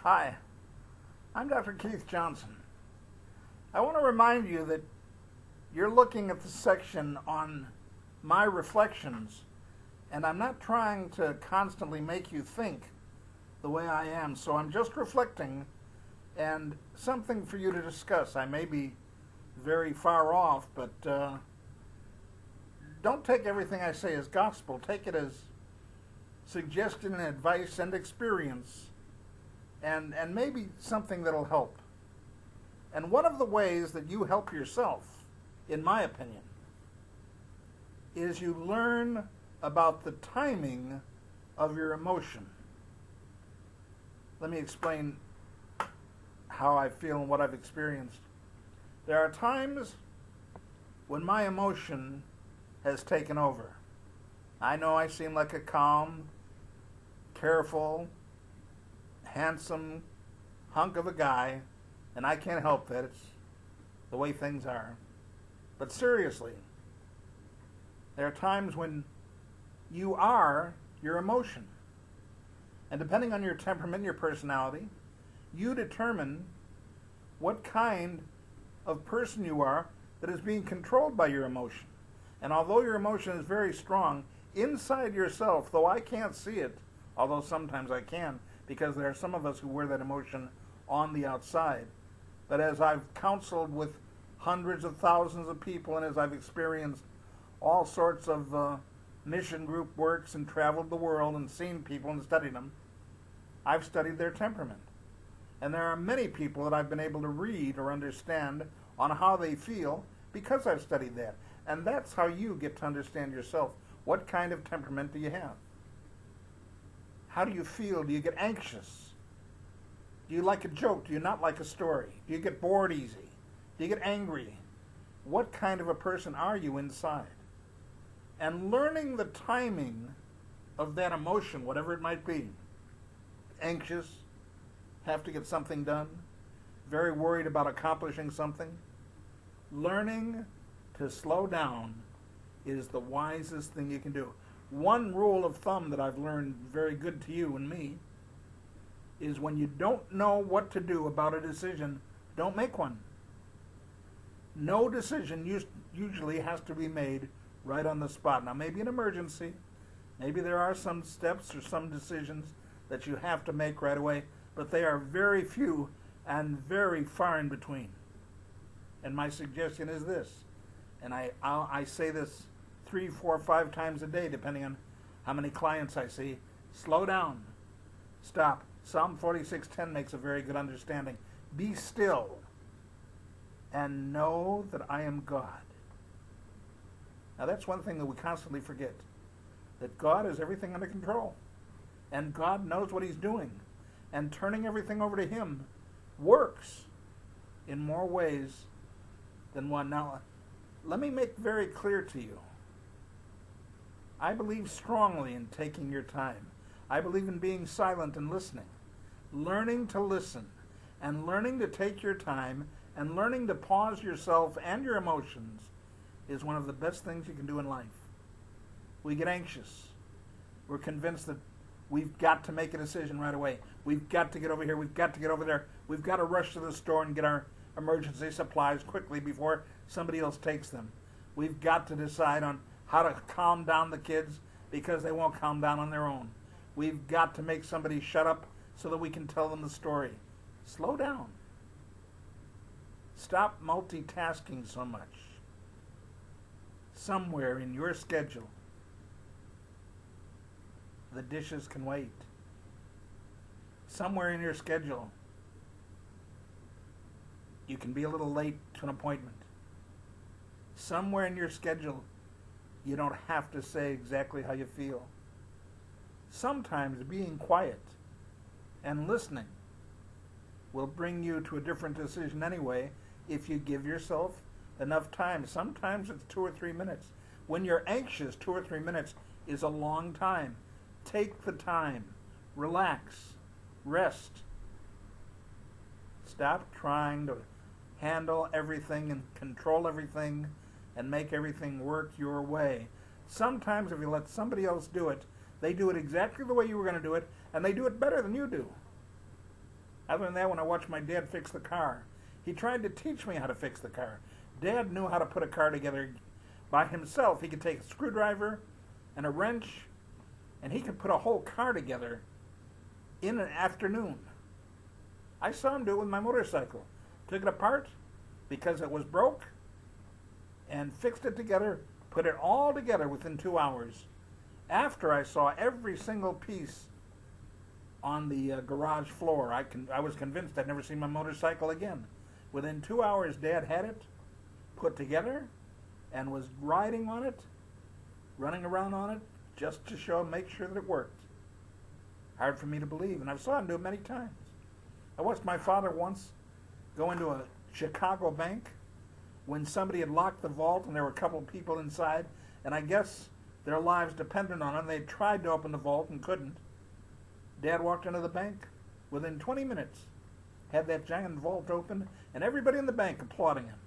Hi, I'm Dr. Keith Johnson. I want to remind you that you're looking at the section on my reflections, and I'm not trying to constantly make you think the way I am, so I'm just reflecting and something for you to discuss. I may be very far off, but don't take everything I say as gospel. Take it as suggestion and advice and experience, and maybe something that'll help. And one of the ways that you help yourself, in my opinion, is you learn about the timing of your emotion. Let me explain how I feel and what I've experienced. There are times when my emotion has taken over. I know I seem like a calm, careful, handsome hunk of a guy, and I can't help that. It's the way things are. But seriously, there are times when you are your emotion. And depending on your temperament, your personality, you determine what kind of person you are that is being controlled by your emotion. And although your emotion is very strong, inside yourself, though I can't see it, although sometimes I can, because there are some of us who wear that emotion on the outside. But as I've counseled with hundreds of thousands of people, and as I've experienced all sorts of mission group works and traveled the world and seen people and studied them, I've studied their temperament. And there are many people that I've been able to read or understand on how they feel because I've studied that. And that's how you get to understand yourself. What kind of temperament do you have? How do you feel? Do you get anxious? Do you like a joke? Do you not like a story? Do you get bored easy? Do you get angry? What kind of a person are you inside? And learning the timing of that emotion, whatever it might be, anxious, have to get something done, very worried about accomplishing something, learning to slow down is the wisest thing you can do. One rule of thumb that I've learned very good to you and me is when you don't know what to do about a decision, don't make one. No decision usually has to be made right on the spot. Now, maybe an emergency, maybe there are some steps or some decisions that you have to make right away, but they are very few and very far in between. And my suggestion is this, and I say this 3, 4, 5 times a day, depending on how many clients I see. Slow down. Stop. Psalm 46:10 makes a very good understanding. Be still and know that I am God. Now that's one thing that we constantly forget, that God has everything under control, and God knows what he's doing, and turning everything over to him works in more ways than one. Now, let me make very clear to you, I believe strongly in taking your time. I believe in being silent and listening. Learning to listen and learning to take your time and learning to pause yourself and your emotions is one of the best things you can do in life. We get anxious. We're convinced that we've got to make a decision right away. We've got to get over here. We've got to get over there. We've got to rush to the store and get our emergency supplies quickly before somebody else takes them. We've got to decide on how to calm down the kids because they won't calm down on their own. We've got to make somebody shut up so that we can tell them the story. Slow down. Stop multitasking so much. Somewhere in your schedule, the dishes can wait. Somewhere in your schedule, you can be a little late to an appointment. Somewhere in your schedule, you don't have to say exactly how you feel. Sometimes being quiet and listening will bring you to a different decision anyway if you give yourself enough time. Sometimes it's 2 or 3 minutes. When you're anxious, 2 or 3 minutes is a long time. Take the time. Relax. Rest. Stop trying to handle everything and control everything and make everything work your way. Sometimes if you let somebody else do it, they do it exactly the way you were going to do it, and they do it better than you do. Other than that, when I watched my dad fix the car, he tried to teach me how to fix the car. Dad knew how to put a car together by himself. He could take a screwdriver and a wrench, and he could put a whole car together in an afternoon. I saw him do it with my motorcycle. Took it apart because it was broke and fixed it together, put it all together within 2 hours. After I saw every single piece on the garage floor, I was convinced I'd never seen my motorcycle again. Within 2 hours, Dad had it put together and was riding on it, running around on it, just to make sure that it worked. Hard for me to believe, and I saw him do it many times. I watched my father once go into a Chicago bank when somebody had locked the vault and there were a couple of people inside, and I guess their lives depended on it. They tried to open the vault and couldn't. Dad walked into the bank. Within 20 minutes, had that giant vault open, and everybody in the bank applauding him.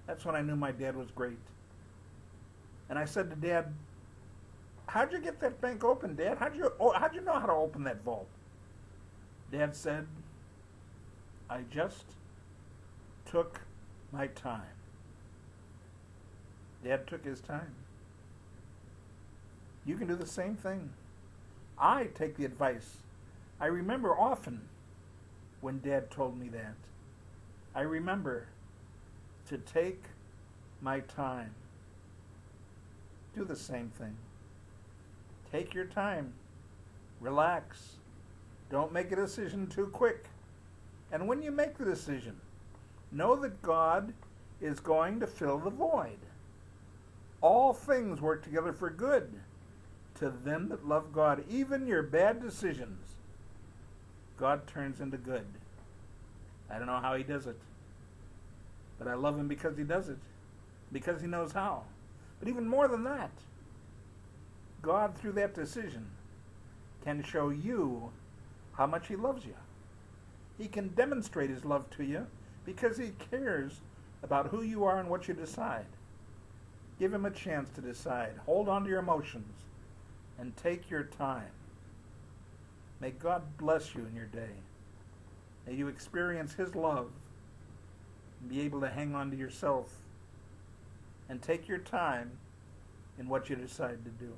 That's when I knew my dad was great. And I said to Dad, "How'd you get that bank open, Dad? How'd you know how to open that vault?" Dad said, "I just took my time." Dad took his time. You can do the same thing. I take the advice. I remember often when Dad told me that. I remember to take my time. Do the same thing. Take your time. Relax. Don't make a decision too quick. And when you make the decision, know that God is going to fill the void. All things work together for good to them that love God. Even your bad decisions, God turns into good. I don't know how he does it, but I love him because he does it, because he knows how. But even more than that, God, through that decision, can show you how much he loves you. He can demonstrate his love to you because he cares about who you are and what you decide. Give him a chance to decide. Hold on to your emotions and take your time. May God bless you in your day. May you experience his love and be able to hang on to yourself and take your time in what you decide to do.